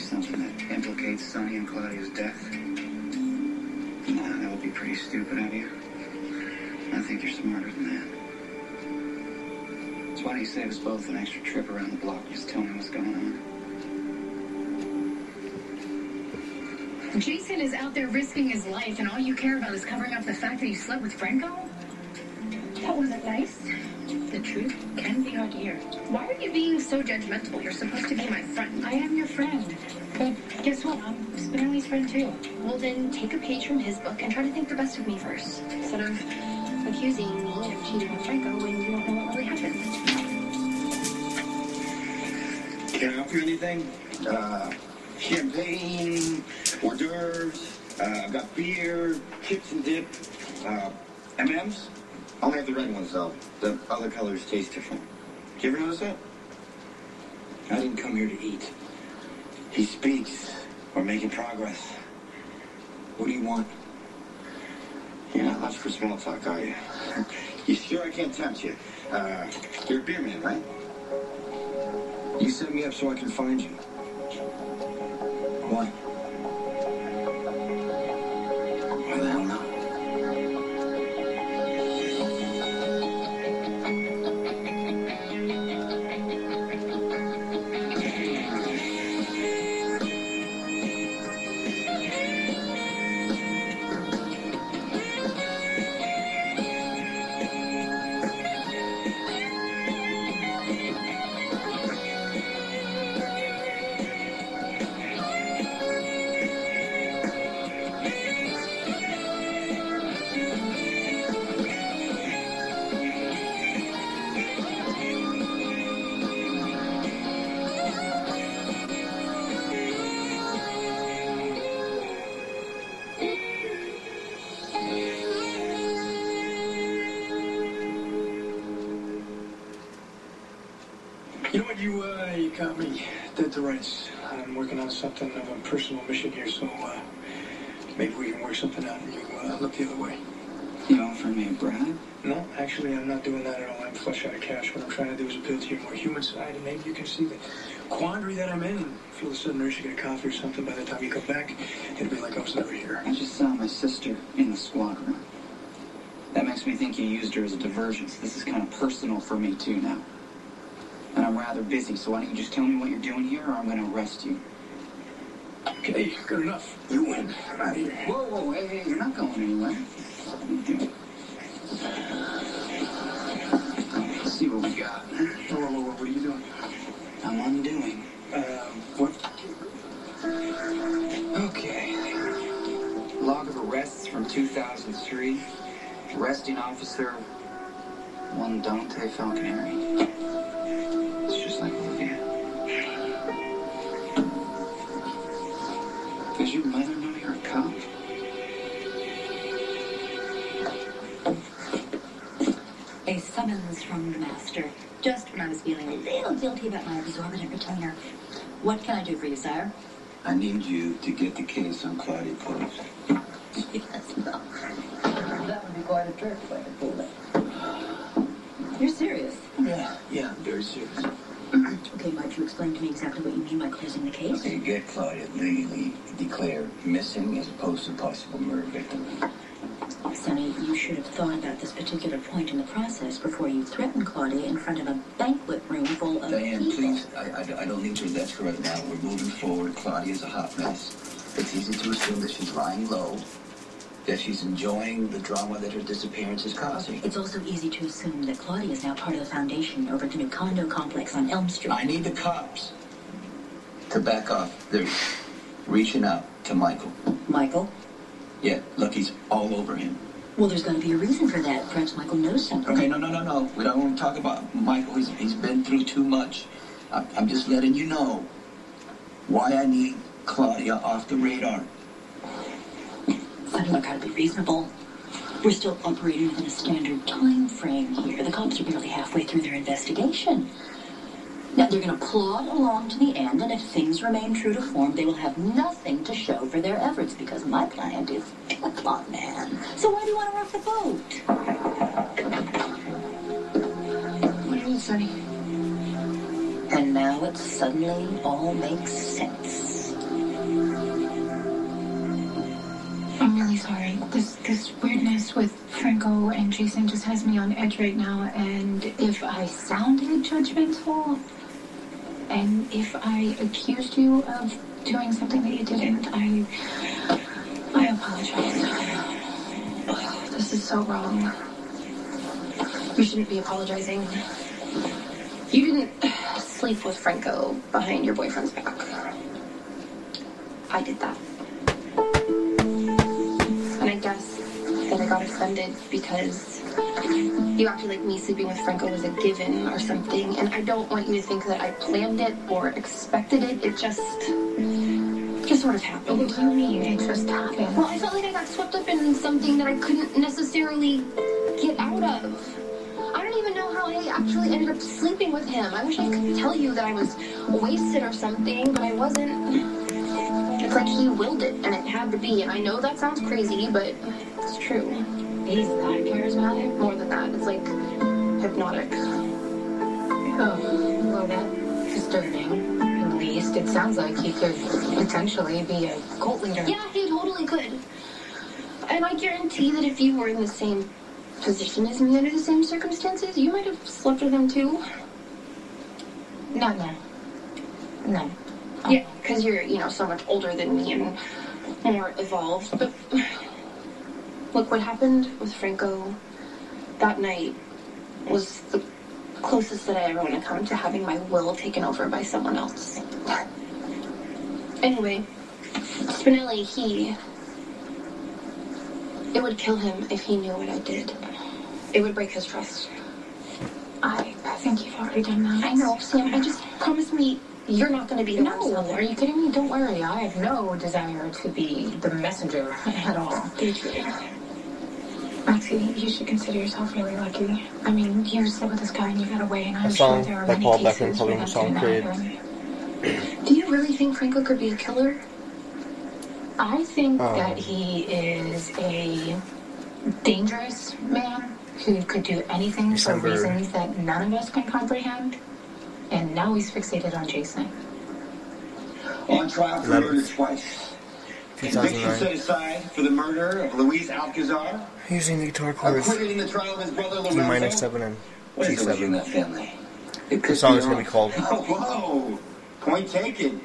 something that implicates Sonny and Claudia's death? Nah, that would be pretty stupid of you. I think you're smarter than that. So why don't you save us both an extra trip around the block? Just tell me what's going on. Jason is out there risking his life, and all you care about is covering up the fact that you slept with Franco? That wasn't nice. The truth can be hard to hear. Why are you being so judgmental? You're supposed to be my friend. I am your friend. But guess what? I'm Spinelli's friend too. Well then, take a page from his book and try to think the best of me first. Instead of accusing me of cheating with Franco when you don't know what really happened. Can I offer you anything? Champagne, hors d'oeuvres, I've got beer, chips and dip, M&M's. Only have the red ones though. The other colors taste different. Did you ever notice that? I didn't come here to eat. He speaks. We're making progress. What do you want? You're not much for small talk, are you? You sure I can't tempt you? You're a beer man, right? You set me up so I can find you. Why? Why the hell not? You know what, you got me dead to rights. I'm working on something of a personal mission here, so maybe we can work something out and you look the other way. You offering me a bribe? No, actually, I'm not doing that at all. I'm flush out of cash. What I'm trying to do is appeal to your more human side, and maybe you can see the quandary that I'm in and feel a sudden urge to get a coffee or something. By the time you come back, it'll be like I was never here. I just saw my sister in the squad room. That makes me think you used her as a diversion, so this is kind of personal for me too now. And I'm rather busy, so why don't you just tell me what you're doing here, or I'm going to arrest you. Okay, good enough. You win. I'm out of here. Whoa, hey, you're not going anywhere. Let's see what we got. Whoa, what are you doing? I'm undoing. What? Okay. Log of arrests from 2003. Arresting officer, one Dante Falconeri. It's just like Olivia. Does your mother know you're a cop? A summons from the master. Just when I was feeling a little guilty about my absorbent retainer. What can I do for you, sire? I need you to get the case on Claudia closed. Yes, no. That would be quite a trick if I could pull that. You're serious? Yeah, I'm very serious. Okay, might you explain to me exactly what you mean by closing the case? Okay, get Claudia legally declared missing as opposed to possible murder victim. Sonny, you should have thought about this particular point in the process before you threatened Claudia in front of a banquet room full of Diane, people. please, I don't need your lecture right now. We're moving forward. Claudia's a hot mess. It's easy to assume that she's lying low, that she's enjoying the drama that her disappearance is causing. It's also easy to assume that Claudia is now part of the foundation over at the new condo complex on Elm Street. I need the cops to back off. They're reaching out to Michael. Michael? Yeah, look, he's all over him. Well, there's got to be a reason for that. Perhaps Michael knows something. Okay, no. We don't want to talk about Michael. He's been through too much. I'm just letting you know why I need Claudia off the radar. Sonny, look, I'd be reasonable. We're still operating within a standard time frame here. The cops are barely halfway through their investigation. Now, they're going to plod along to the end, and if things remain true to form, they will have nothing to show for their efforts, because my client is a con man. So why do you want to rock the boat? What do you mean, Sonny? And now it suddenly all makes sense. sorry. This weirdness with Franco and Jason just has me on edge right now, and if I sounded judgmental, and if I accused you of doing something that you didn't, I apologize. Ugh, this is so wrong. You shouldn't be apologizing. You didn't sleep with Franco behind your boyfriend's back. I did that. And I guess that I got offended because you acted like me sleeping with Franco was a given or something, and I don't want you to think that I planned it or expected it. It just sort of happened. What do you mean it just happened? Well, I felt like I got swept up in something that I couldn't necessarily get out of. I don't even know how I actually ended up sleeping with him. I wish I could tell you that I was wasted or something, but I wasn't. It's like he willed it, and it had to be. And I know that sounds crazy, but it's true. He's that charismatic? More than that, it's like hypnotic. Oh, well, that's disturbing. At least it sounds like he could potentially be a cult leader. Yeah, he totally could. And I guarantee that if you were in the same position as me under the same circumstances, you might have slept with him too. No. Yeah, because you're, so much older than me and more evolved. But look, what happened with Franco that night was the closest that I ever want to come to having my will taken over by someone else. Anyway, Spinelli, it would kill him if he knew what I did. It would break his trust. I think you've already done that. I know, Sam. I just promise me you're not going to be the one No, are you kidding me? Don't worry. I have no desire to be the messenger at all. Thank you. Maxie, you should consider yourself really lucky. I mean, you slept with this guy and you got away, and I'm A sure song there are by many Paul cases Beckman, where a that song didn't created. happen. Do you really think Franco could be a killer? I think that he is a dangerous man who could do anything December. for reasons that none of us can comprehend. And now he's fixated on Jason. On trial for murder twice. Conviction 2009. set aside for the murder of Luis Alcazar. Using the guitar chords Acquitted in the trial of his brother D Lorenzo. minor 7 and What is it with you in G7. that family? The song is going to be called Oh, whoa! Point taken.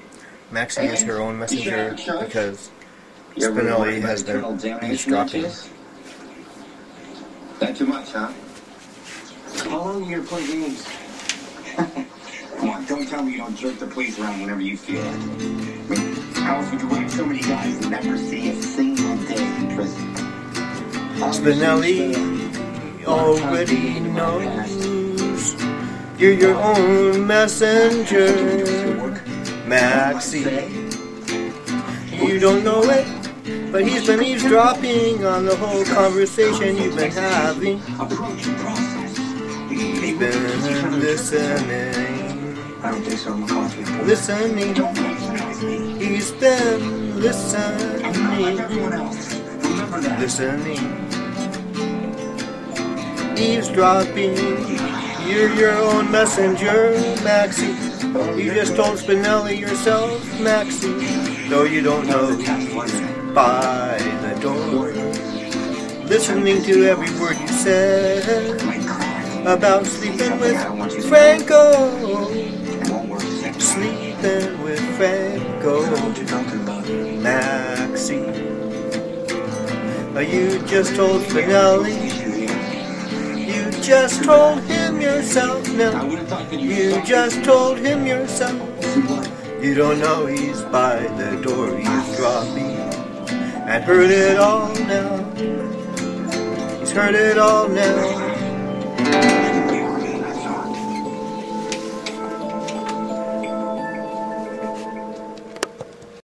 Maxie is her own messenger because You ever know Spinelli what has eternal been damnation eavesdropping. is? Not too much, huh? How long are you gonna play games? Come on, don't tell me you don't jerk the police around whenever you feel it. I mean, how else would you want so many guys and never see a single day in prison? Spinelli already knows you're your own messenger, Maxie. You don't know it, but he's been eavesdropping on the whole conversation you've been having. He's been listening. I don't think so, McCarthy. Listening. He's been Like listening. everyone else. Remember that. Listening. Eavesdropping. You're your own messenger, Maxie. You just told Spinelli yourself, Maxie. Though you don't know he's by the door. Listening to every word you said about sleeping with Franco. Sleeping with Franco. Maxie. You just told Spinelli. You just told him yourself now. You just told him yourself. You don't know he's by the door. He's dropping. And heard it all now. He's heard it all now.